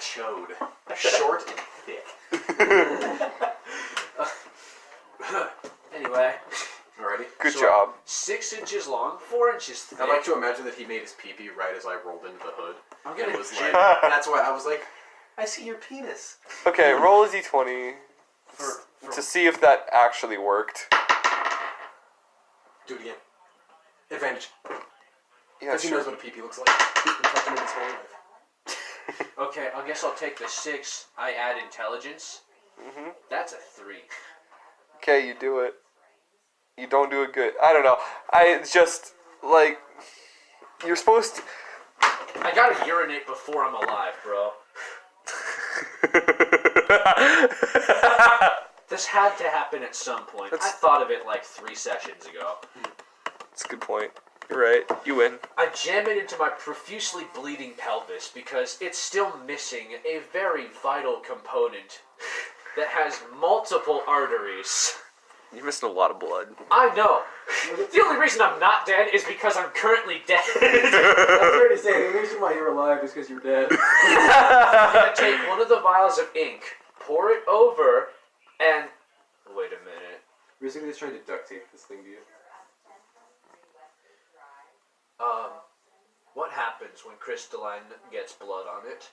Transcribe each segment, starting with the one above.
chode. Short and thick. Anyway. Alrighty. Good job. 6 inches long, 4 inches thick. I like to imagine that he made his pee-pee right as I rolled into the hood. I'm gonna was like, that's why I was like, I see your penis. Okay, roll a d20 to see if that actually worked. Do it again. Advantage. Yeah, Because he knows what a pee-pee looks like. He's been touching it his whole life. Okay, I guess I'll take the 6. I add intelligence. Mm-hmm. That's a 3. Okay, you do it. You don't do it good. I don't know. It's just, like, you're supposed to... I gotta urinate before I'm alive, bro. This had to happen at some point. I thought of it like 3 sessions ago. That's a good point. You're right. You win. I jam it into my profusely bleeding pelvis because it's still missing a very vital component that has multiple arteries. You're missing a lot of blood. I know. The only reason I'm not dead is because I'm currently dead. I'm fair to say, the reason why you're alive is because you're dead. I'm gonna take one of the vials of ink, pour it over, and... Wait a minute. Basically, just trying to duct tape this thing to you. What happens when crystalline gets blood on it?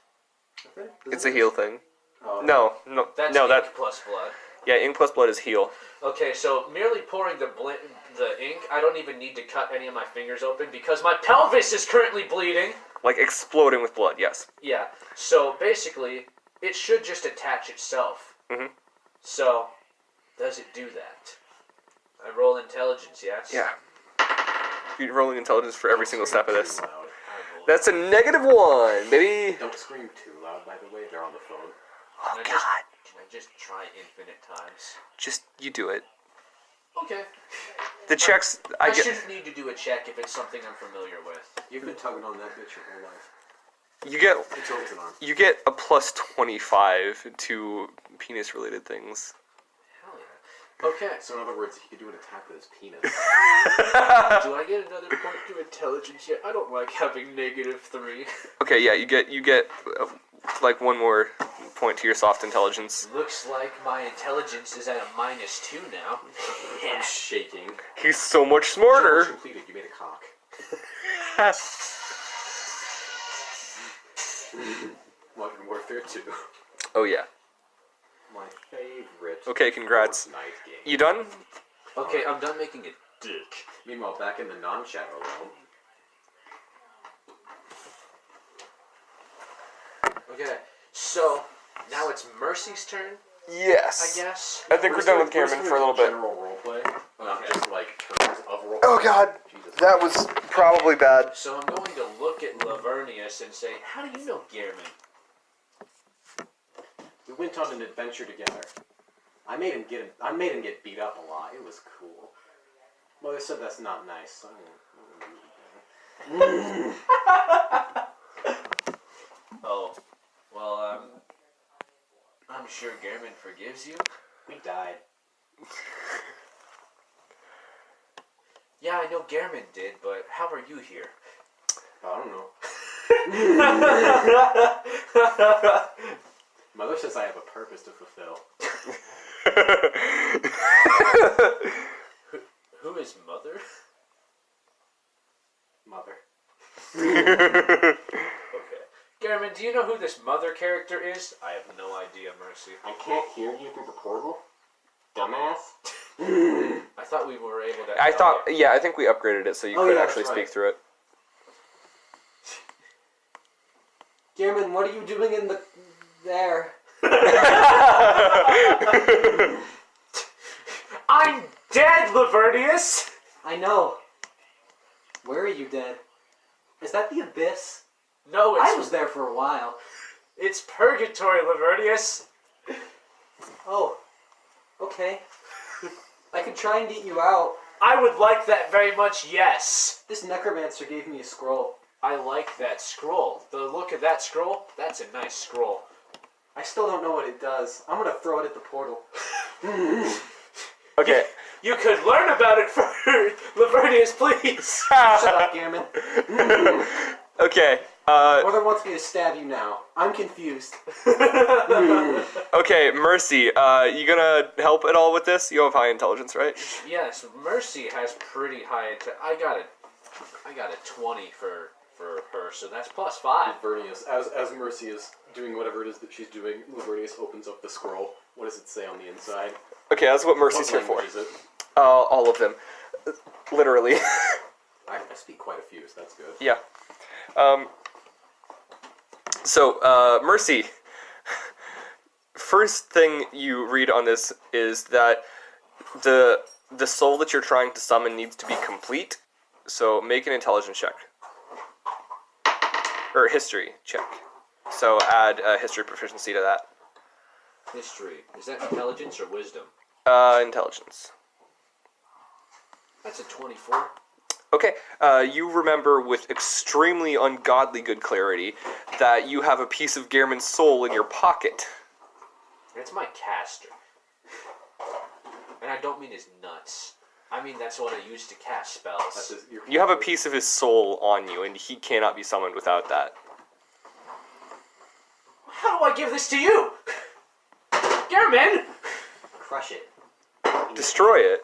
Okay. It's a heal thing. Oh. No. That's no, ink plus blood. Yeah, ink plus blood is heal. Okay, so merely pouring the ink, I don't even need to cut any of my fingers open because my pelvis is currently bleeding. Like exploding with blood, yes. Yeah, so basically, it should just attach itself. Mm-hmm. So, does it do that? I roll intelligence, yes? Yeah. You're rolling intelligence for every single step of this. Too loud. That's a -1, baby. Don't scream too loud, by the way. They're on the phone. Oh, Can God. I just try infinite times? Just, you do it. Okay. The checks, I shouldn't need to do a check if it's something I'm familiar with. You've been tugging on that bitch your whole life. You get, It's always an arm. you get a plus 25 to penis-related things. Hell yeah. Okay. So in other words, he could do an attack with his penis. Do I get another point to intelligence yet? I don't like having -3. Okay, yeah, you get like one more point to your soft intelligence. Looks like my intelligence is at a -2 now. I'm shaking. He's so much smarter. Challenge completed. You made a cock. Modern Warfare 2. Oh yeah. My favorite. Okay, congrats. Fortnite game. You done? Okay, I'm done making a dick. Meanwhile, back in the non-shadow realm. Okay, so now it's Mercy's turn, Yes. I guess. I think we're done with Cameron for a little bit. General roleplay, not just like terms of roleplay. Oh God, Jesus. that was probably bad. So I'm going to look at Lavernius and say, how do you know Gehrman? We went on an adventure together. I made him get beat up a lot. It was cool. Mother said that's not nice. Oh, well, I'm sure Gehrman forgives you. We died. Yeah, I know Gehrman did, but how are you here? I don't know. Mother says I have a purpose to fulfill. Who is Mother? Mother. Okay. Gehrman, do you know who this Mother character is? I have no idea, Mercy. I can't hear you through the portal? Dumbass. I thought we were able to... Yeah, I think we upgraded it so you could yeah, actually that's speak right. through it. Gehrman, what are you doing in the... there? I'm dead, Lavernius! I know. Where are you dead? Is that the abyss? No, I was there for a while. It's purgatory, Lavernius. Oh. Okay. I could try and get you out. I would like that very much, yes. This necromancer gave me a scroll. I like that scroll. The look of that scroll, that's a nice scroll. I still don't know what it does. I'm gonna throw it at the portal. Okay. You could learn about it first, Lavernius, please. Shut up, Gehrman. Okay. Mother wants me to stab you now. I'm confused. Okay, Mercy, you gonna help at all with this? You have high intelligence, right? Yes, Mercy has pretty high. I got a 20 for her, so that's +5. Lavernius, as Mercy is doing whatever it is that she's doing, Lavernius opens up the scroll. What does it say on the inside? Okay, that's what Mercy's What here for. language is it? All of them. Literally. I speak quite a few, so that's good. Yeah. So, Mercy. First thing you read on this is that the soul that you're trying to summon needs to be complete. So make an intelligence check. Or history check. So add history proficiency to that. History. Is that intelligence or wisdom? Intelligence. That's a 24. Okay, you remember with extremely ungodly good clarity that you have a piece of Gehrman's soul in your pocket. That's my caster. And I don't mean his nuts. I mean that's what I use to cast spells. You have a piece of his soul on you, and he cannot be summoned without that. How do I give this to you? Gehrman! Crush it. Destroy it.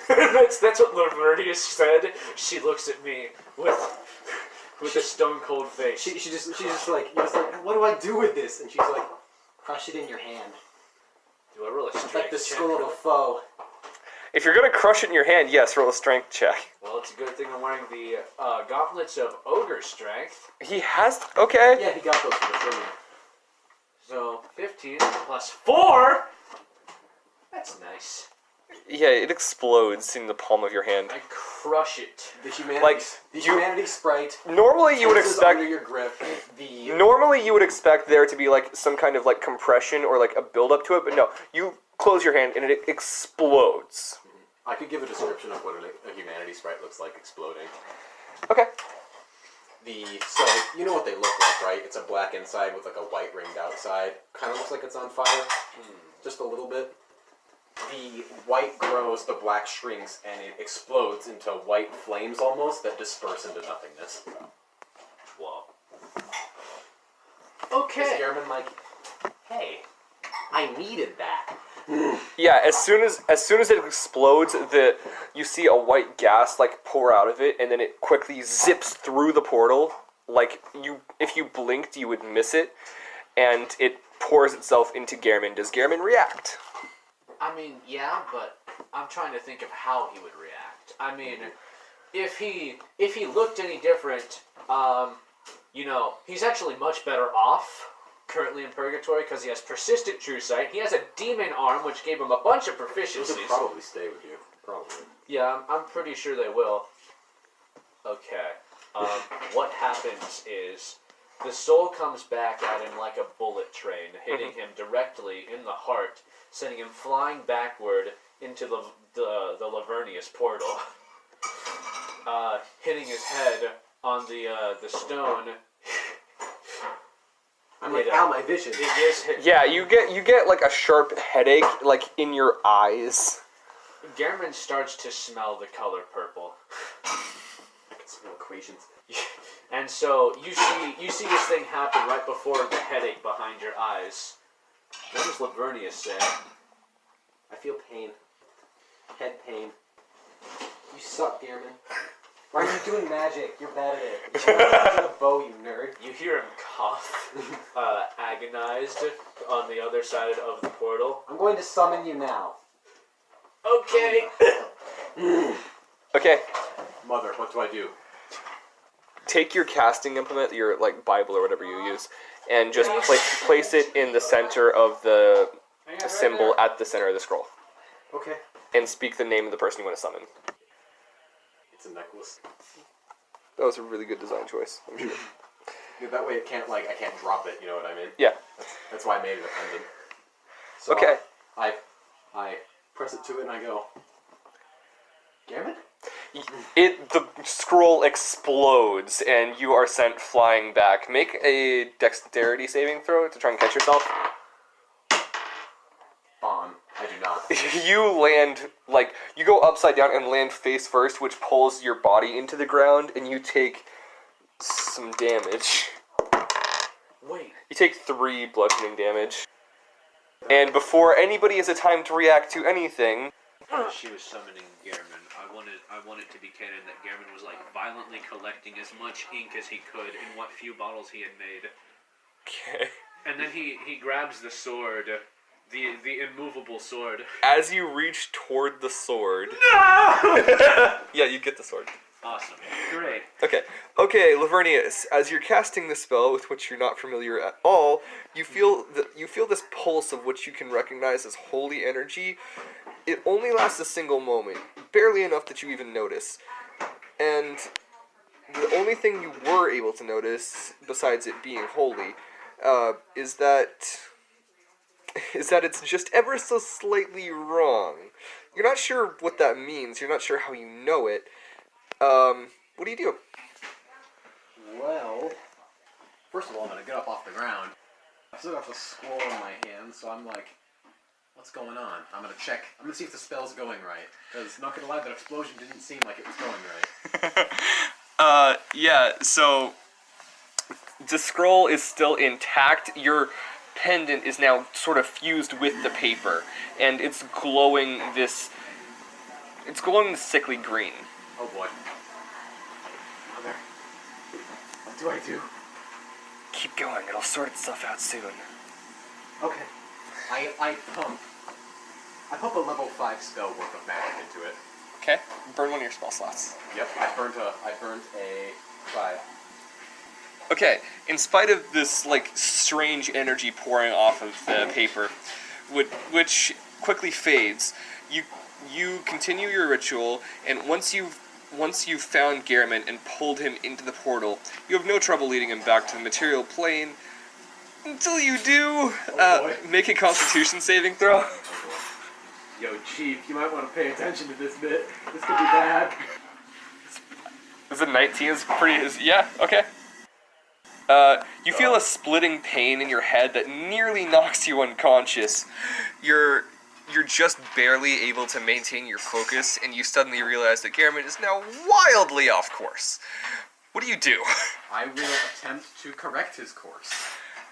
that's what Lavernius said. She looks at me with a stone cold face. She's just like, what do I do with this? And she's like, crush it in your hand. Do I roll a strength Like the check? skull of a foe. If you're gonna crush it in your hand, yes, roll a strength check. Well, it's a good thing I'm wearing the gauntlets of ogre strength. He has. Okay. Yeah, he got those for the training. So 15 plus 4. That's nice. Yeah, it explodes in the palm of your hand. I crush it. The humanity, Like, the humanity sprite. Normally, you would tenses expect. under your grip. The Normally, you would expect there to be like some kind of like compression or like a build up to it, but no. You close your hand and it explodes. I could give a description of what a humanity sprite looks like exploding. Okay. So you know what they look like, right? It's a black inside with like a white ringed outside. Kind of looks like it's on fire, just a little bit. The white grows, the black shrinks, and it explodes into white flames almost that disperse into nothingness. Whoa. Is Okay. Gehrman like, hey, I needed that. Yeah, as soon as it explodes, you see a white gas like pour out of it, and then it quickly zips through the portal. Like if you blinked, you would miss it, and it pours itself into Gehrman. Does Gehrman react? I mean, yeah, but I'm trying to think of how he would react. I mean, if he looked any different, he's actually much better off currently in purgatory because he has persistent true sight. He has a demon arm, which gave him a bunch of Those proficiencies. would probably stay with you. Probably. Yeah, I'm pretty sure they will. Okay. What happens is the soul comes back at him like a bullet train, hitting him directly in the heart, sending him flying backward into the Lavernius portal, hitting his head on the stone. I'm like, ow, my vision. It is hit. Yeah, you get like a sharp headache like in your eyes. Gehrman starts to smell the color purple. I can smell equations. And so you see this thing happen right before the headache behind your eyes. What does Lavernius say? I feel pain. Head pain. You suck, Gehrman. Why are you doing magic? You're bad at it. You're a bow, you nerd. You hear him cough, agonized on the other side of the portal. I'm going to summon you now. Okay. Okay, Mother, what do I do? take your casting implement, your like Bible or whatever you use, and just place it in the center of the symbol at the center of the scroll, Okay. and speak the name of the person you want to summon. It's a necklace. That was a really good design choice, I'm sure. Yeah, that way I can't drop it, you know what I mean? Yeah. That's why I made it a pendant. So Okay. I press it to it and I go, Gehrman? The scroll explodes and you are sent flying back. Make a dexterity saving throw to try and catch yourself. I do not. You land, like, you go upside down and land face first, which pulls your body into the ground, and you take some damage. Wait. You take 3 bludgeoning damage. And before anybody has a time to react to anything... She was summoning Gehrman. I want it to be canon that Gehrman was like violently collecting as much ink as he could in what few bottles he had made. Okay. And then he grabs the sword, the immovable sword. As you reach toward the sword... No! Yeah, you get the sword. Awesome. Great. Okay, Lavernius, as you're casting the spell with which you're not familiar at all, you feel this pulse of which you can recognize as holy energy. It only lasts a single moment, barely enough that you even notice. And the only thing you were able to notice, besides it being holy, is that it's just ever so slightly wrong. You're not sure what that means. You're not sure how you know it. What do you do? Well, first of all, I'm gonna get up off the ground. I've still got the scroll in my hand, so I'm like, what's going on? I'm gonna check. I'm gonna see if the spell's going right. Because, not gonna lie, that explosion didn't seem like it was going right. Yeah, so the scroll is still intact. Your pendant is now sort of fused with the paper, and it's glowing this sickly green. Oh boy. Mother. What do I do? Keep going, it'll sort itself out soon. Okay. I pump a level 5 spell worth of magic into it. Okay, burn one of your spell slots. Yep, I burned a 5. Okay, in spite of this, like, strange energy pouring off of the paper, which quickly fades, you continue your ritual, and once you've found Gehrman and pulled him into the portal, you have no trouble leading him back to the material plane. Until you do, make a Constitution saving throw. Yo, Chief, you might want to pay attention to this bit. This could be bad. Is it 19? Yeah, okay. You feel a splitting pain in your head that nearly knocks you unconscious. You're just barely able to maintain your focus, and you suddenly realize that Gehrman is now wildly off course. What do? I will attempt to correct his course.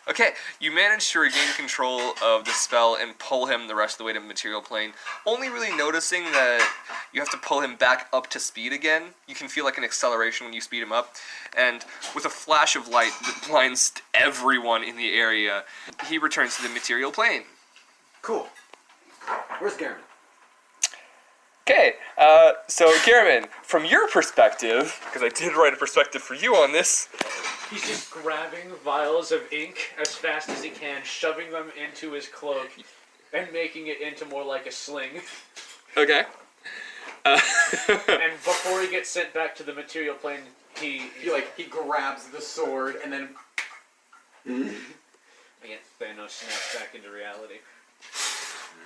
Okay, you manage to regain control of the spell and pull him the rest of the way to the material plane, only really noticing that you have to pull him back up to speed again. You can feel like an acceleration when you speed him up, and with a flash of light that blinds everyone in the area, he returns to the material plane. Cool. Where's Gehrman? Okay, so Gehrman, from your perspective, because I did write a perspective for you on this. He's just grabbing vials of ink as fast as he can, shoving them into his cloak, and making it into more like a sling. Okay. And before he gets sent back to the material plane, he grabs the sword and then... Again, Thanos snaps back into reality.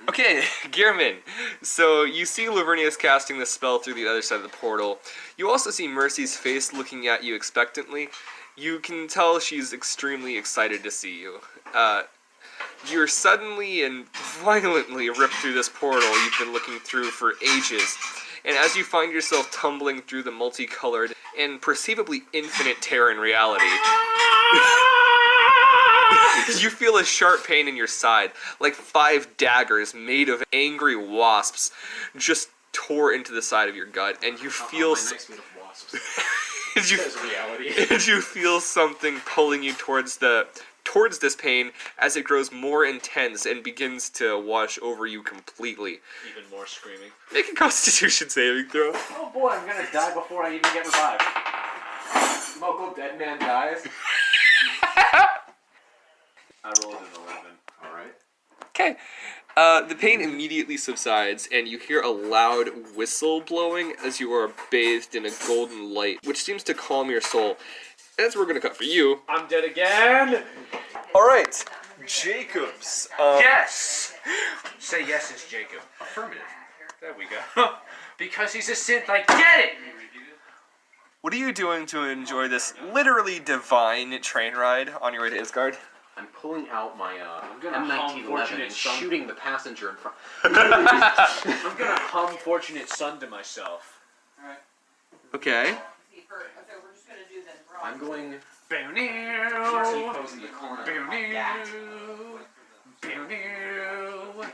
Okay, Gehrman. So you see Lavernius casting the spell through the other side of the portal. You also see Mercy's face looking at you expectantly. You can tell she's extremely excited to see you. You're suddenly and violently ripped through this portal you've been looking through for ages. And as you find yourself tumbling through the multicolored and perceivably infinite Terran reality, you feel a sharp pain in your side, like 5 daggers made of angry wasps just tore into the side of your gut, and you feel... my nice made of wasps. and you feel something pulling you towards this pain as it grows more intense and begins to wash over you completely. Even more screaming. Make a Constitution saving throw. Oh boy, I'm gonna die before I even get revived. Local dead man dies. I rolled an 11. Alright. Okay. The pain immediately subsides, and you hear a loud whistle blowing as you are bathed in a golden light, which seems to calm your soul. As we're going to cut for you. I'm dead again! Alright, Jacobs. Yes! Say yes, it's Jacob. Affirmative. There we go. Because he's a synth, I get it! What are you doing to enjoy this literally divine train ride on your way to Isgard? I'm pulling out my gonna hum M1911 Fortunate and Son. shooting the passenger in front. I'm gonna hum Fortunate Son to myself. Okay. I'm going to Bow-new. T-pose in the corner. Bow-new. Yeah. Bow-new.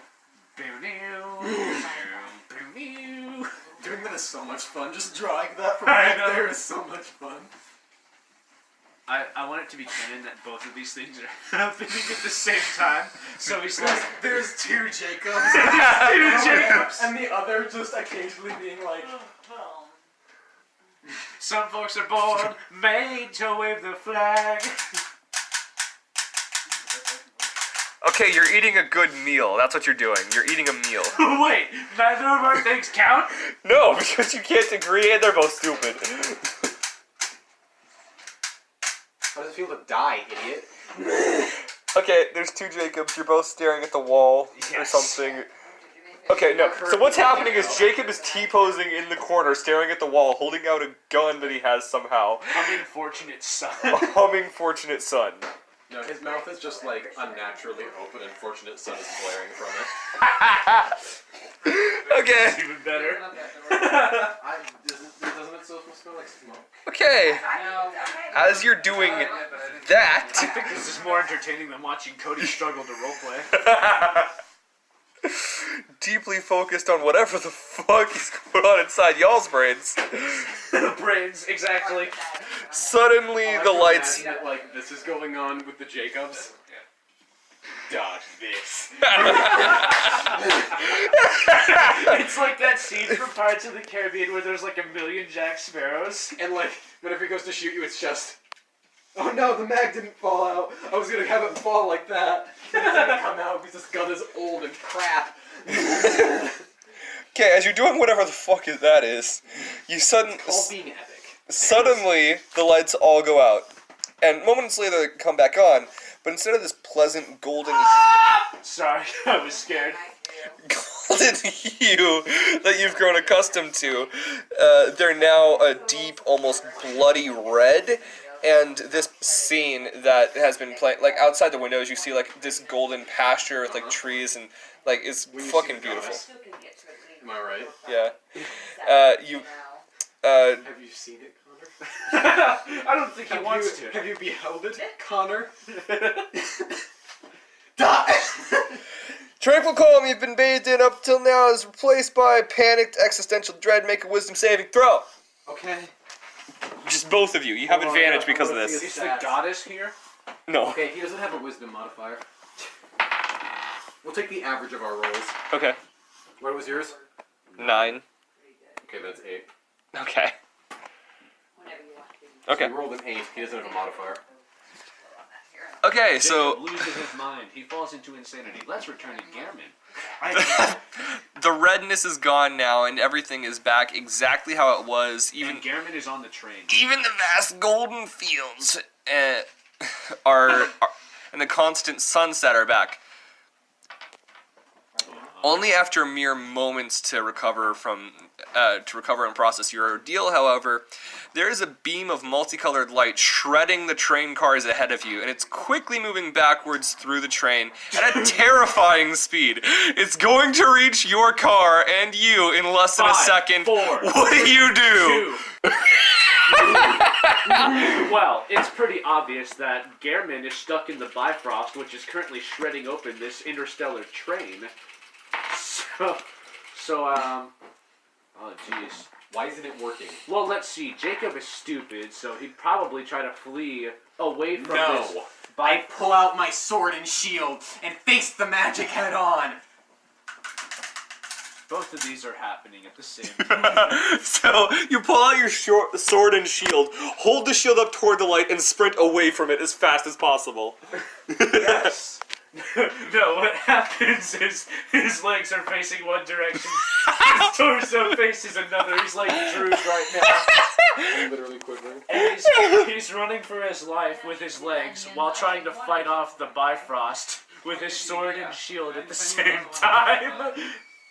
Bow-new. Bow-new. Doing that is so much fun. Just drawing that from I right know. there is so much fun. I want it to be canon that both of these things are happening at the same time. So he's like, There's two Jacobs. two Jacobs. And the other just occasionally being like, Some folks are born made to wave the flag. Okay, you're eating a good meal. That's what you're doing. You're eating a meal. Wait, neither of our things count? No, because you can't agree and they're both stupid. how does it feel to die, idiot? Okay, there's two Jacobs. You're both staring at the wall or Yes. something. Okay, no. So what's happening is Jacob is T-posing in the corner, staring at the wall, holding out a gun that he has somehow. Humming Fortunate Son. Humming Fortunate Son. No, his mouth is just like unnaturally open and Fortunate Son is glaring from it. Okay. Even better. Doesn't it still smell like smoke? Okay. As you're doing I that, think this is more entertaining than watching Cody struggle to roleplay. deeply focused on whatever the fuck is going on inside y'all's brains, Brains, exactly. suddenly the lights. Imagine that, like, this is going on with the Jacobs. Dodge this. It's like that scene from Pirates of the Caribbean where there's like a million Jack Sparrows. And like, whenever he goes to shoot you, it's just, oh no, the mag didn't fall out. I was gonna have it fall like that. It didn't come out because this gun is old and crap. Okay, as you're doing whatever the fuck that is, you All being epic. suddenly the lights all go out, and moments later they come back on. But instead of this pleasant golden Sorry, I was scared. golden hue that you've grown accustomed to, they're now a deep, almost bloody red. And this scene that has been playing, like outside the windows, you see like this golden pasture with like trees and like it's fucking beautiful. Am I right? Yeah. Have you seen it, Connor? I don't think he wants to. Have you beheld it, Connor? Die! Tranquil calm you've been bathed in up till now is replaced by panicked existential dread. Make a wisdom saving throw. Okay. Just both of you. You have Hold on, advantage I because of wanna see this. his Is the goddess here? No. Okay, he doesn't have a wisdom modifier. We'll take the average of our rolls. Okay. What was yours? 9. Okay, that's 8. Okay. So Okay. he rolled an 8. He doesn't have a modifier. Okay, Jacob so loses his mind. He falls into insanity. Let's return to Gehrman. the redness is gone now and everything is back exactly how it was. Even Gehrman is on the train. Even the vast golden fields are and the constant sunset are back. Only after mere moments to recover and process your ordeal, however, there is a beam of multicolored light shredding the train cars ahead of you, and it's quickly moving backwards through the train at a terrifying speed. It's going to reach your car and you in less than a 5, second. 4, What do you do? 2. Well, it's pretty obvious that Gehrman is stuck in the Bifrost, which is currently shredding open this interstellar train. Oh jeez. Why isn't it working? Well, let's see. Jacob is stupid, so he'd probably try to flee away from this. I pull out my sword and shield and face the magic head on. Both of these are happening at the same time. So you pull out your sword and shield, hold the shield up toward the light, and sprint away from it as fast as possible. Yes. No, what happens is his legs are facing one direction, his torso faces another. He's like Drew right now. Literally quivering. And he's running for his life with his legs while trying to fight off the Bifrost with his sword and shield at the same time.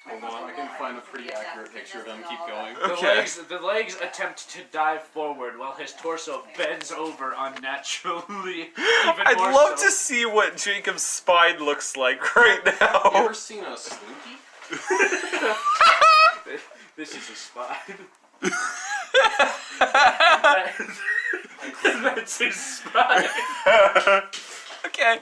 Hold on, I can find a pretty accurate picture of him. Keep going. Okay. The legs attempt to dive forward while his torso bends over unnaturally. I'd love to see what Jacob's spine looks like right You now. ever seen a slinky? This is a spine. That's his spine. Okay.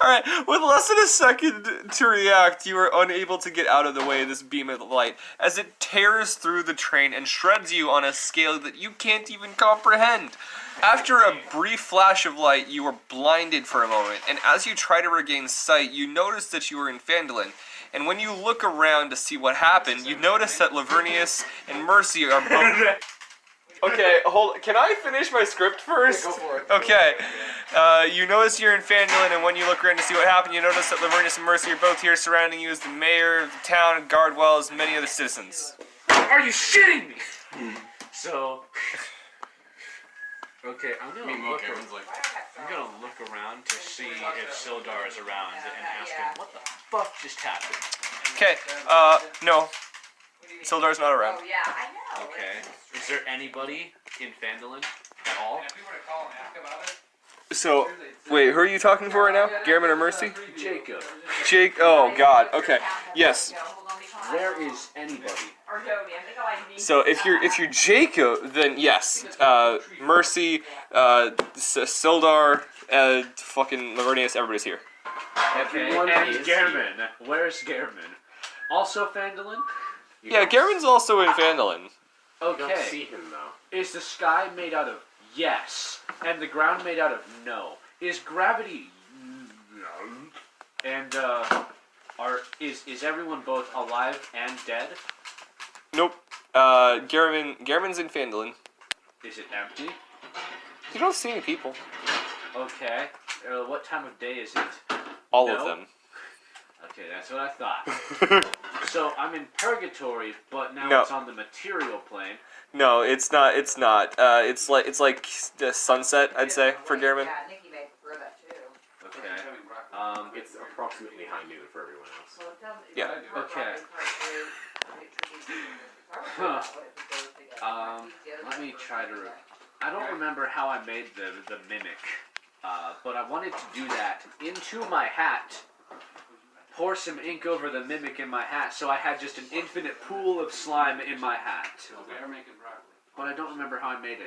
Alright. With less than a second to react, you are unable to get out of the way of this beam of light as it tears through the train and shreds you on a scale that you can't even comprehend. After a brief flash of light, you are blinded for a moment, and as you try to regain sight, you notice that you are in Phandalin. And when you look around to see what happened, you notice that Lavernius and Mercy are both... Okay, hold. Can I finish my script first? Go for it. Okay. You notice you're in Phandalin, and when you look around to see what happened, you notice that Lavernius and Mercy are both here, surrounding you as the mayor of the town and guard well as many other citizens. Are you shitting me? So, okay, I'm gonna look around to see if Sildar is around and ask him what the fuck just happened. Okay. No. Sildar's not around. Oh, yeah, I know. Okay. Is there anybody in Phandalin at all? So, wait, who are you talking for right now? Garmin or Mercy? Jacob. Jake. Oh God. Okay. Yes. There is anybody. Or Jody, I think I like So if you're Jacob, then yes. Mercy, Sildar, fucking Lavernius, everybody's here. Okay, Everyone and is Gehrman. Where's Gehrman? Also Phandalin? Yeah, Garmin's also in Phandalin. You don't Okay. see him though. Is the sky made out of yes, and the ground made out of no? Is gravity no? And is everyone both alive and dead? Nope. Garmin's in Phandalin. Is it empty? You don't see any people. Okay. What time of day is it? All No. of them. Okay, that's what I thought. So I'm in purgatory, but now No. it's on the material plane. No, it's not. It's not. It's like the sunset. I'd say for Garmin. Yeah, Nikki may prefer that too. Okay. It's approximately high noon for everyone else. Well, tell me- Yeah. Okay. Huh. Let me try to. I don't remember how I made the mimic, but I wanted to do that into my hat. Pour some ink over the mimic in my hat, so I had just an infinite pool of slime in my hat. But I don't remember how I made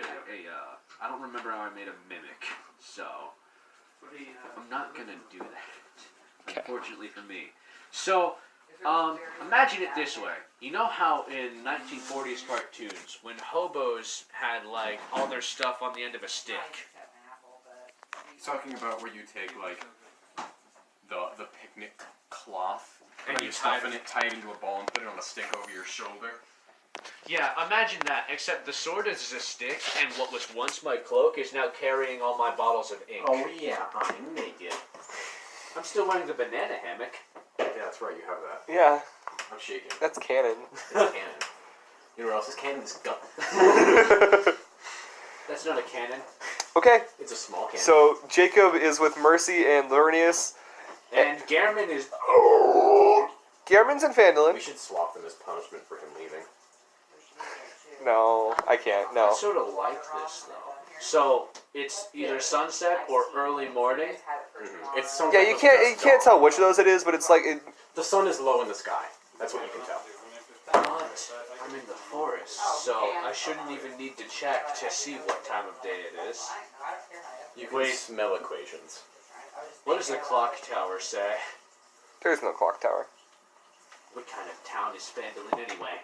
I don't remember how I made a mimic, so I'm not gonna do that. Unfortunately for me. So, imagine it this way. You know how in 1940s cartoons, when hobos had like all their stuff on the end of a stick? He's talking about where you take like the picnic cloth And and you you stuff tie in it, tie it into a ball, and put it on a stick over your shoulder. Yeah, imagine that, except the sword is a stick, and what was once my cloak is now carrying all my bottles of ink. Oh yeah, I'm naked. I'm still wearing the banana hammock. Yeah, that's right. You have that. Yeah, I'm shaking. that's canon. It's canon. You know what else is canon? This gun. That's not a cannon. Okay, It's a small cannon. so Jacob is with Mercy and Lavernius. And Gehrman is... Garmin's in we Phandalin. should swap them as punishment for him leaving. No, I can't. I No. sort of like this, though. So, it's either sunset or early morning. It's some Yeah, type you of can't dusk tell dawn. which of those it is, but it's like The sun is low in the sky. That's what you can tell. But I'm in the forest, so I shouldn't even need to check to see what time of day it is. You can Wait. smell equations. What does the clock tower say? there's no clock tower. What kind of town is Phandalin anyway?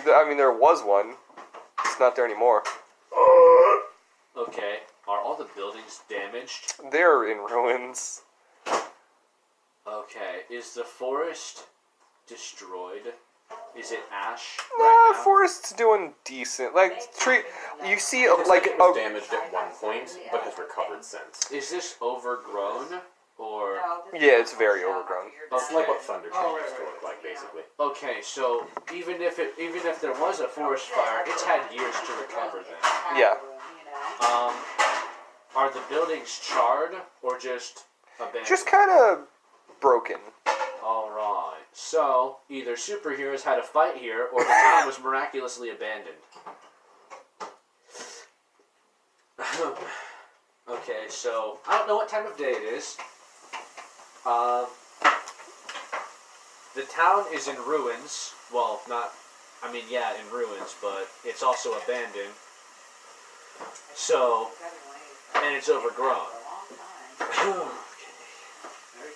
I mean, there was one. It's not there anymore. Okay, are all the buildings damaged? They're in ruins. Okay, is the forest destroyed? Is it ash Nah, right now? forest's doing decent. Like tree, you see It's like it was damaged at one point, but has recovered since. Is this overgrown? Or... Yeah, it's very overgrown. It's like what Thunder Train used to look like, basically. Okay, so even if there was a forest fire, it's had years to recover then. Yeah. Are the buildings charred or just abandoned? Just kind of broken. Alright, so either superheroes had a fight here or the town was miraculously abandoned. Okay, so I don't know what time of day it is. The town is in ruins. Well, in ruins, but it's also abandoned. So, and it's overgrown. Every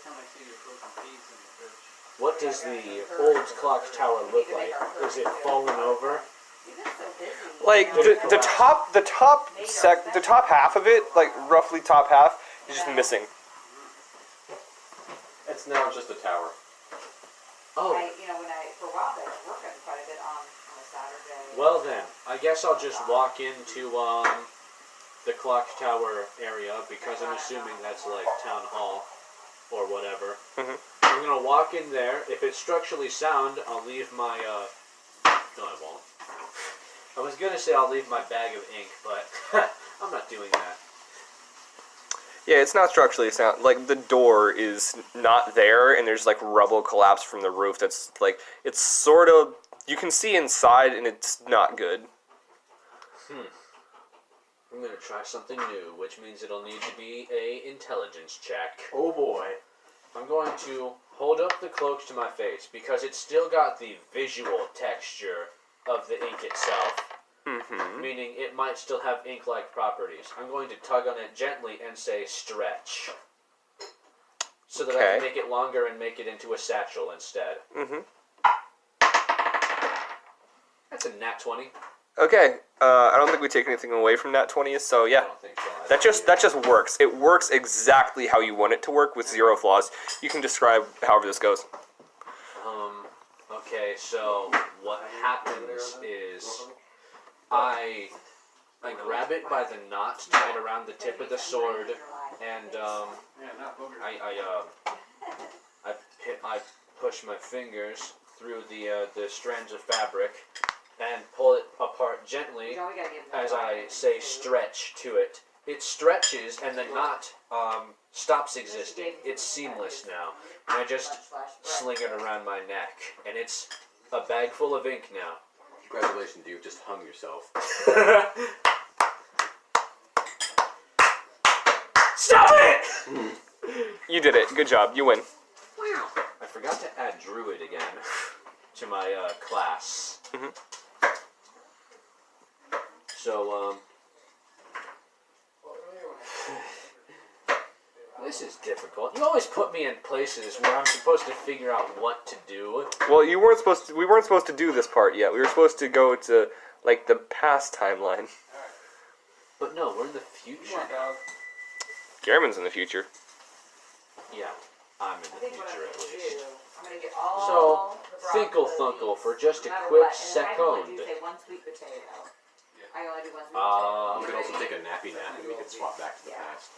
time I see your frozen peas in the fridge. What does the old clock tower look like? Is it fallen over? Like the top half of it, like roughly top half, is just missing. It's now just a tower. Oh, For a while there, I was working quite a bit on a Saturday. well then, I guess I'll just walk into the clock tower area because I'm assuming that's like town hall or whatever. Mhm. I'm gonna walk in there. If it's structurally sound, I'll leave my no, I won't. I was gonna say I'll leave my bag of ink, but I'm not doing that. Yeah, it's not structurally sound. Like the door is not there, and there's like rubble collapsed from the roof. That's like it's sort of you can see inside, and it's not good. I'm gonna try something new, which means it'll need to be a intelligence check. Oh boy. I'm going to hold up the cloak to my face because it's still got the visual texture of the ink itself, Mm-hmm. meaning it might still have ink-like properties. I'm going to tug on it gently and say stretch, so that I Okay. can make it longer and make it into a satchel instead. Mm-hmm. That's a nat 20. Okay. I don't think we take anything away from that 20, so I yeah. don't think so. That just works. It works exactly how you want it to work with zero flaws. You can describe however this goes. Okay, so what happens is I grab it by the knot tied around the tip of the sword, and I push my fingers through the strands of fabric and pull it apart gently as I say stretch to it. It stretches and the knot stops existing. It's seamless now. And I just sling it around my neck, and it's a bag full of ink now. Congratulations, you've just hung yourself. Stop it! You did it. Good job. You win. I forgot to add druid again to my class. Mhm. So, this is difficult. You always put me in places where I'm supposed to figure out what to do. Well, we weren't supposed to do this part yet. We were supposed to go to like the past timeline. But no, we're in the future. Garmin's in the future. Yeah, I'm in the future at least. I'm gonna get So, all the Thinkle broccoli, Thunkle for just a no matter quick what. And then I can only second. do, say, one sweet potato. I only do one sweet You potato. could also take a nappy nap and we could swap back to the past.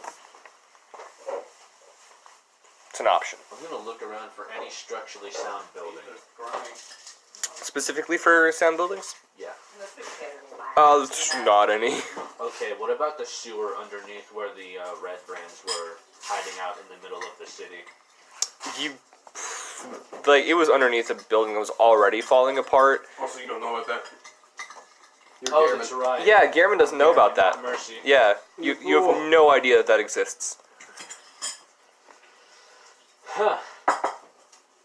It's an option. I'm gonna look around for any structurally sound building. Specifically for sound buildings? Yeah. And the sweet potato will last. There's not any. Okay, what about the sewer underneath where the red brands were hiding out in the middle of the city? It was underneath a building that was already falling apart. Also, you don't know about that. You're Oh, Garmin. that's right. Yeah, Garmin doesn't know about that. Mercy. Yeah, you have no idea that exists. Huh.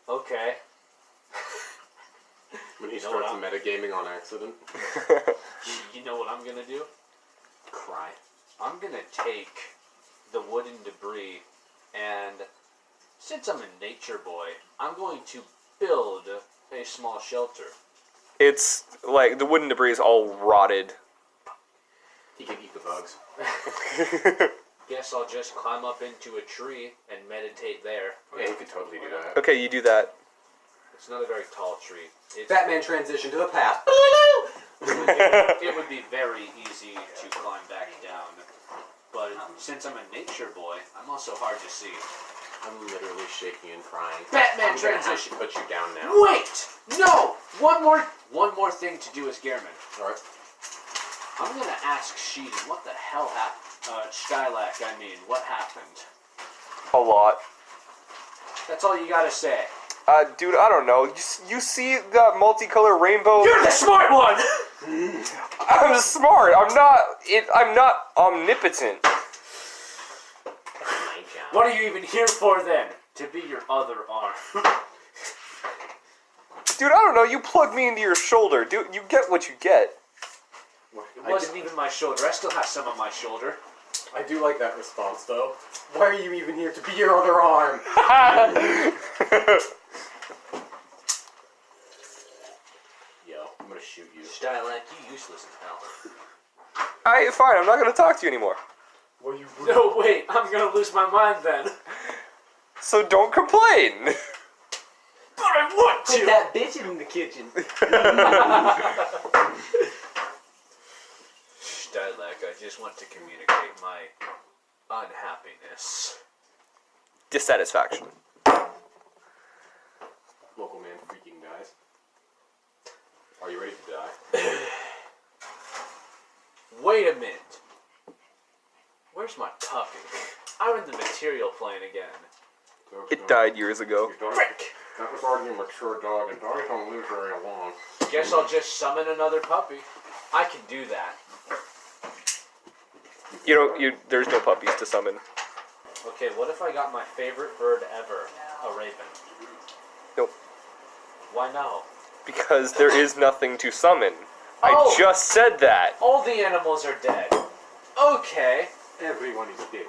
Okay. When he You know starts what metagaming on accident. You know what I'm gonna do? Cry. I'm gonna take the wooden debris and, since I'm a nature boy, I'm going to build a small shelter. It's like the wooden debris is all rotted. He can eat the bugs. Guess I'll just climb up into a tree and meditate there. Yeah, he could totally do that. Okay, you do that. It's not a very tall tree. Batman transition to the past. It would be very easy to climb back down. But since I'm a nature boy, I'm also hard to see. I'm literally shaking and crying. Batman I'm gonna have to transition. put you down now. Wait! No! One more thing to do as Gehrman. Alright. I'm gonna ask Sheehan what the hell happened. Skylak, I mean, what happened? A lot. That's all you gotta say. Dude, I don't know. You see that multicolor rainbow? You're the smart one! I'm smart. I'm not omnipotent. What are you even here for then? To be your other arm. Dude, I don't know. You plug me into your shoulder. Dude, you get what you get. It wasn't even my shoulder. I still have some on my shoulder. I do like that response, though. Why are you even here to be your other arm? Yo, I'm gonna shoot you. Stylac, you useless as hell. Alright, fine, I'm not gonna talk to you anymore. Well, you No, wait, I'm gonna lose my mind then. So don't complain! But I want Put to! that bitch in the kitchen. Stylac, I just want to communicate my unhappiness. Dissatisfaction. Local man freaking dies. Are you ready to die? Wait a minute. Where's my puppy? I'm in the material plane again. It died years ago. Frick! That was already a mature dog, and dogs don't live very long. Guess I'll just summon another puppy. I can do that. There's no puppies to summon. Okay, what if I got my favorite bird ever, a raven? Nope. Why no? Because there is nothing to summon. Oh! I just said that. All the animals are dead. Okay. Everyone is dead.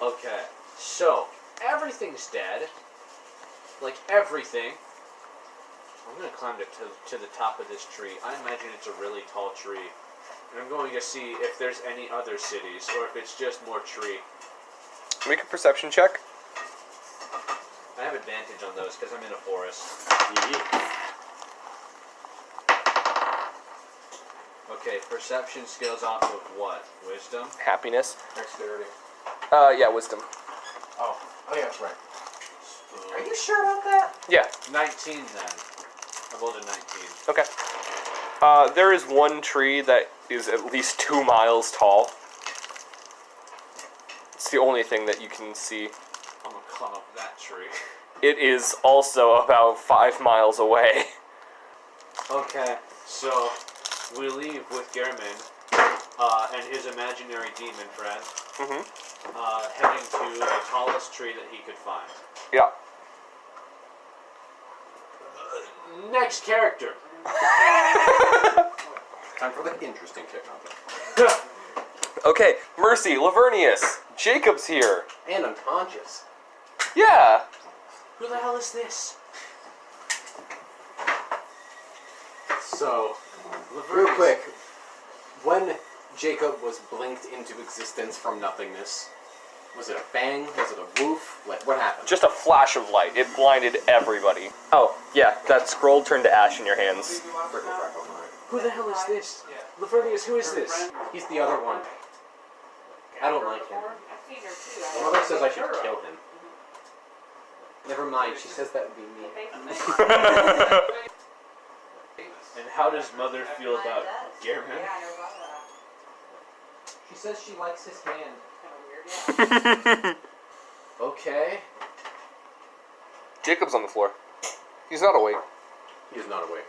Okay. So, everything's dead. Like, everything. I'm gonna climb to the top of this tree. I imagine it's a really tall tree. And I'm going to see if there's any other cities, or if it's just more tree. Make a perception check. I have advantage on those, because I'm in a forest. Okay, perception skills off of what? Wisdom? Happiness. Dexterity. Yeah, wisdom. Oh, yeah, that's right. Are you sure about that? Yeah. 19 then. I rolled a 19. Okay. There is one tree that is at least 2 miles tall. It's the only thing that you can see. I'm gonna climb up that tree. It is also about 5 miles away. Okay, so we leave with Gehrman and his imaginary demon friend, heading to the tallest tree that he could find. Yeah. Next character. Time for the interesting kick on Okay, Mercy, Lavernius, Jacob's here. And unconscious. Yeah. Who the hell is this? So, real quick, when Jacob was blinked into existence from nothingness, was it a bang? Was it a woof? Like, what happened? Just a flash of light. It blinded everybody. Oh, yeah, that scroll turned to ash in your hands. Frickle, frackle, alright. Who the hell is this? Lavernius, who is this? He's the other one. I don't like him. I've seen her too. Mother says I should kill him. Never mind, she says that would be me. And how does Mother feel about Yeah, Gehrman? I know about that. She says she likes his hand. Kind of weird, yeah. Okay. Jacob's on the floor. He's not awake. He is not awake.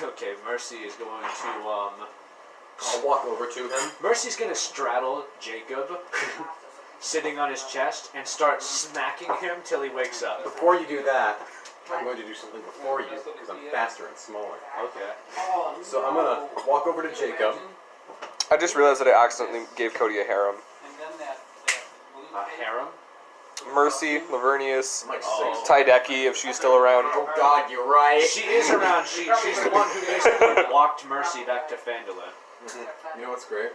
Okay, Mercy is going to, I'll walk over to him. Mercy's gonna straddle Jacob, sitting on his chest, and start smacking him till he wakes up. Before you do that, I'm going to do something before you, because I'm faster and smaller. Okay. So I'm gonna walk over to Jacob. I just realized that I accidentally gave Cody a harem. And then that blue A harem? Mercy, Lavernius, I'm like Oh. 6. Tydeki, if she's still around. Oh god, you're right. She is around. She's the one who basically walked Mercy back to Phandalin. You know what's great?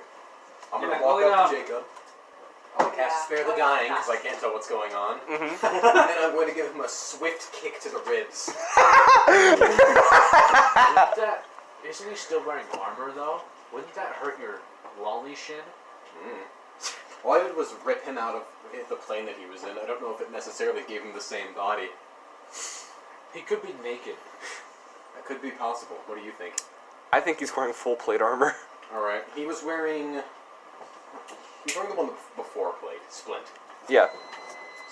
I'm Yeah, gonna walk go up to down. Jacob. Oh, I'll cast Spare the Dying, because I can't tell what's going on. And then I'm going to give him a swift kick to the ribs. Isn't he still wearing armor though? Wouldn't that hurt your lolly shin? All I did was rip him out of the plane that he was in. I don't know if it necessarily gave him the same body. He could be naked. That could be possible. What do you think? I think he's wearing full plate armor. Alright. He was wearing the one before plate, splint. Yeah.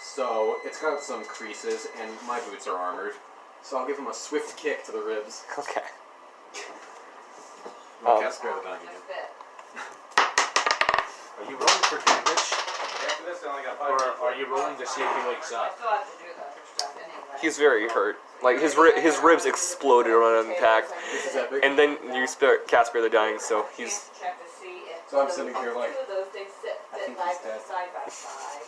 So, it's got some creases, and my boots are armored. So I'll give him a swift kick to the ribs. Okay. I'll cast Spare the Dying again. Nice bit. Are you rolling for damage? After this, I only got 5 Or people. are you rolling to see if he wakes I up? still have to do the other stuff anyway. He's very hurt. Like, his ribs exploded on impact. This is epic. And then you cast Spare the Dying, so he's... Check to see if So I'm sitting here like, Two of those things sit think like he's dead. side by side.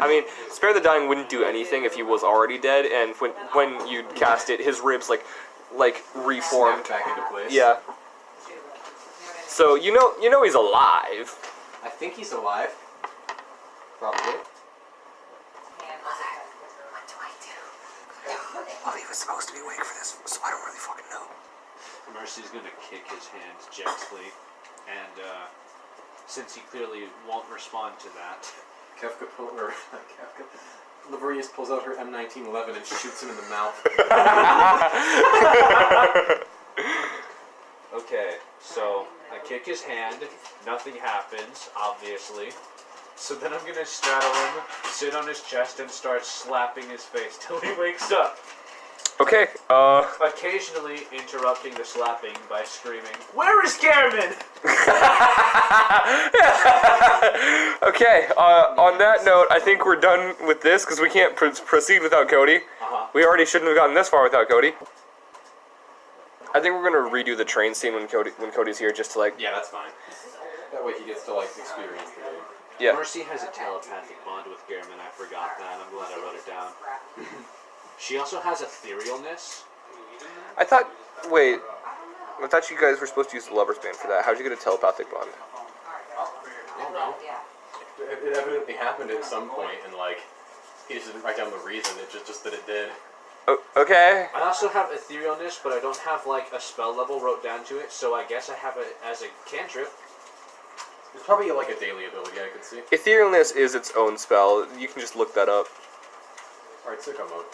I mean, Spare the Dying wouldn't do anything if he was already dead, and when you cast it, his ribs like reformed. snapped back into place. Yeah. So you know he's alive. I think he's alive. Probably. What do I do? Well, he was supposed to be awake for this, so I don't really fucking know. Mercy's gonna kick his hand gently, and since he clearly won't respond to that, Kefka Laverius pulls out her M1911 and shoots him in the mouth. okay, so I kick his hand, nothing happens, obviously. So then I'm gonna straddle him, sit on his chest, and start slapping his face till he wakes up. Okay. Occasionally interrupting the slapping by screaming, "Where is Garamond?" Okay. On that note, I think we're done with this because we can't proceed without Cody. Uh-huh. We already shouldn't have gotten this far without Cody. I think we're gonna redo the train scene when Cody's here, just to like. Yeah, that's fine. That way he gets to like experience the game. Yeah. Mercy has a telepathic bond with Garamond. I forgot that. I'm glad I wrote it down. She also has etherealness. I thought you guys were supposed to use the lover's band for that. How'd you get a telepathic bond? I don't know. Yeah. It evidently happened at some point, and like he just didn't write down the reason. It just that it did. Oh, okay. I also have etherealness, but I don't have like a spell level wrote down to it, so I guess I have it as a cantrip. It's probably like a daily ability I could see. Etherealness is its own spell. You can just look that up. Alright, sicko mode.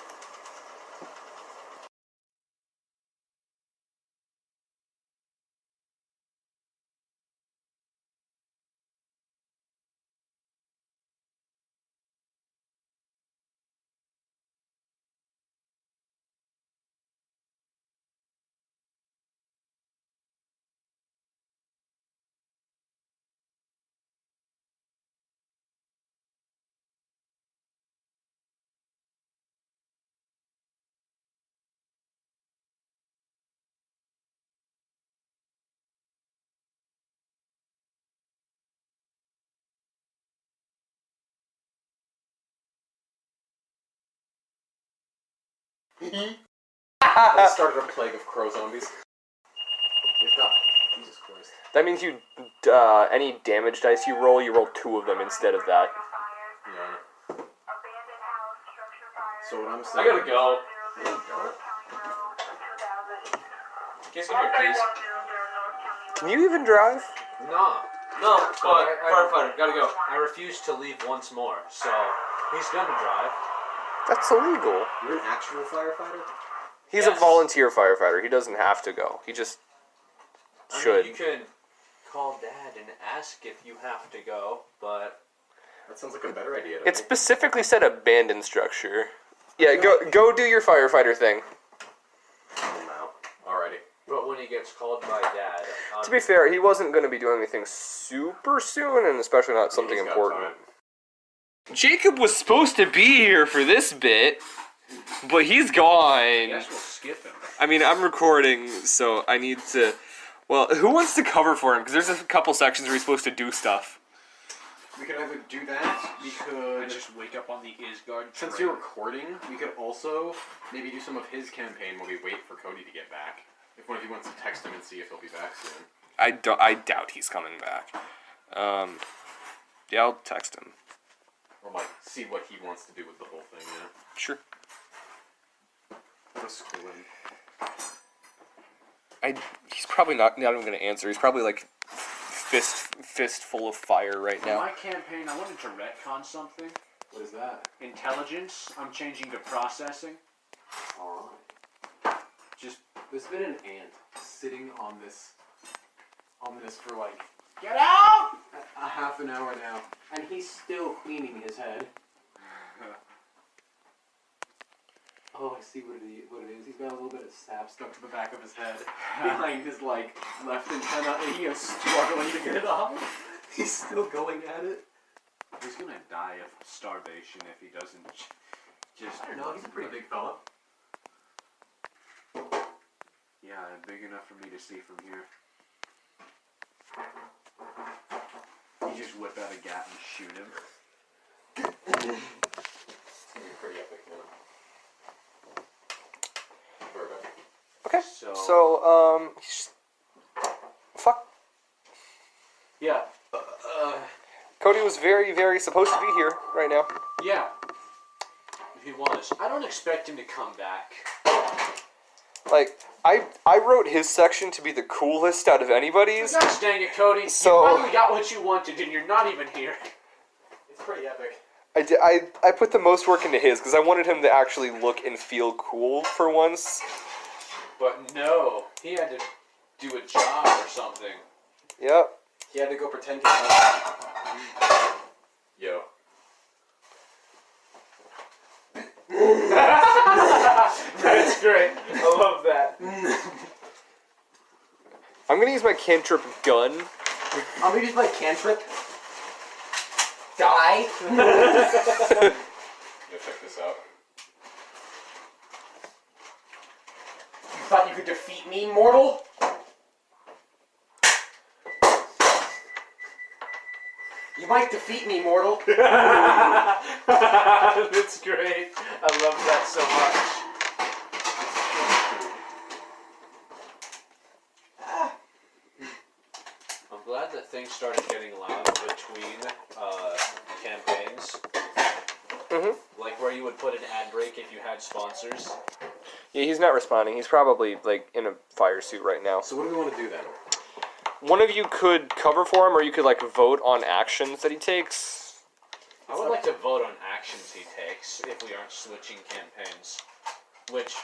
That started a plague of crow zombies. If not, Jesus Christ. That means you, any damage dice you roll 2 of them instead of that. Yeah. So what I'm I saying. gotta go. There you go. Can you give me your keys? Can you even drive? No. No, but firefighter, gotta go. I refuse to leave once more, so he's gonna drive. That's illegal. You're an actual firefighter? He's Yes. a volunteer firefighter. He doesn't have to go. He just should. I mean, you can call Dad and ask if you have to go, but That sounds like a better idea to It me. specifically said abandoned structure. Yeah, go do your firefighter thing. No. Alrighty. but when he gets called by Dad, To be fair, he wasn't going to be doing anything super soon, and especially not something He's got important. time. Jacob was supposed to be here for this bit, but he's I gone. guess we'll skip him. I mean, I'm recording, so I need to... Well, who wants to cover for him? Because there's a couple sections where he's supposed to do stuff. We could either do that, we I could... just wake up on the Isgard Since train. you're recording, we could also maybe do some of his campaign while we wait for Cody to get back. If one of you wants to text him and see if he'll be back soon. I doubt he's coming back. Yeah, I'll text him. Or like, see what he wants to do with the whole thing, yeah. Sure. Let's school him. He's probably not even going to answer. He's probably like fist full of fire right For now. my campaign, I wanted to retcon something. What is that? Intelligence, I'm changing to processing. Alright. Just There's been an ant sitting on this for like get out! a half an hour now, and he's still cleaning his head. Oh, I see what it is. He's got a little bit of sap stuck to the back of his head, behind his like left antenna, and he is struggling to get it off. He's still going at it. He's gonna die of starvation if he doesn't just. I don't know. He's a pretty big fella. Yeah, big enough for me to see from here. You just whip out a gat and shoot him. It's gonna be pretty epic, man. Perfect. Okay. So- Fuck. Yeah. Cody was very, very supposed to be here right now. Yeah. He was. I don't expect him to come back. Like, I wrote his section to be the coolest out of anybody's. Gosh dang it, Cody. So- You finally got what you wanted, and you're not even here. It's pretty epic. I put the most work into his because I wanted him to actually look and feel cool for once. But no, he had to do a job or something. Yep. He had to go pretend to Yo. That's great. I love that. I'm gonna use my cantrip gun. I'm gonna use my cantrip. Die. Yo, check this out. You thought you could defeat me, mortal? You might defeat me, mortal. That's great. I love that so much. I'm glad that things started getting loud between campaigns. Like where you would put an ad break if you had sponsors. Yeah, he's not responding. He's probably like in a fire suit right now. So what do we want to do then? One of you could cover for him, or you could like vote on actions that he takes. I would like to vote on actions he takes if we aren't switching campaigns. Which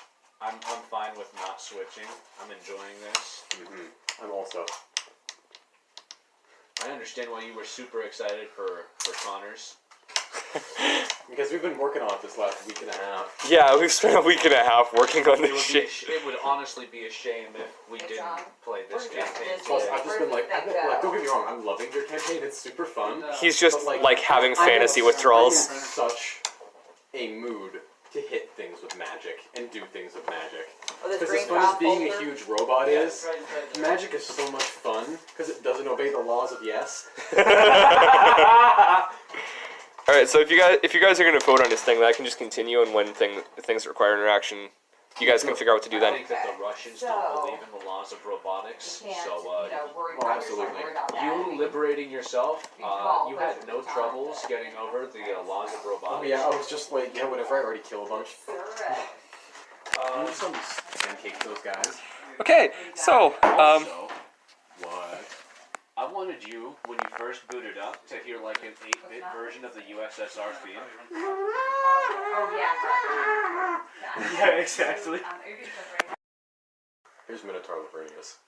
I'm fine with not switching. I'm enjoying this. I'm also. I understand why you were super excited for Connors. Because we've been working on it this last week and a half. Yeah, we've spent a week and a half working on It this would, shit. it would honestly be a shame if we It's, didn't play this we're just campaign. busy. Plus, today. I've just been like, don't get me wrong, I'm loving your campaign. It's super fun. He's just But, like having I'm fantasy in withdrawals. such a mood to hit things with magic and do things with magic. Oh, this Because as green fun as top being a folder? huge robot is, magic is so much fun because it doesn't obey the laws of yes. All right, so if you guys are gonna vote on this thing, then I can just continue, and when things require interaction, you guys can figure out what to do I then. think that the Russians don't believe in the laws of robotics, You can't, so worry Oh, about absolutely. worry about that. you liberating yourself, Well, you had those no are fine. troubles getting over the laws of robotics. Oh yeah, I was just like, yeah, whatever, I already killed a bunch. Correct. I'm just gonna pancake those guys. Okay, so Also, what? I wanted you, when you first booted up, to hear like an 8-bit version of the USSR theme. Oh yeah. Yeah, exactly. Here's Minotaur Lavernius.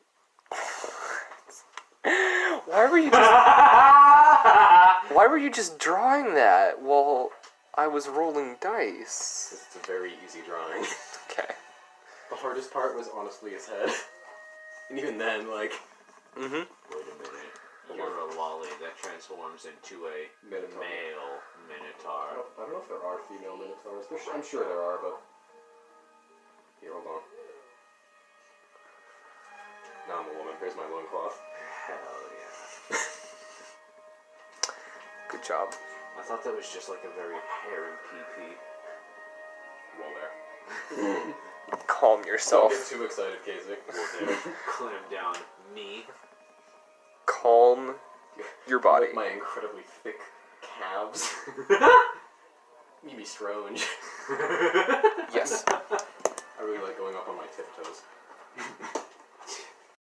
why were you just drawing that while I was rolling dice? Because it's a very easy drawing. Okay. The hardest part was honestly his head. And even then, like, Mm-hmm. Wait a minute. You're a lolly that transforms into a Minotaur. male Minotaur. I don't know if there are female Minotaurs. I'm sure there are, but... Here, hold on. Now I'm a woman. Here's my loincloth. Hell yeah. Good job. I thought that was just like a very hairy PP. Well, there. Calm Don't yourself. get too excited, Casey. Clam down me. Calm your body. With my incredibly thick calves. Mimi Strange.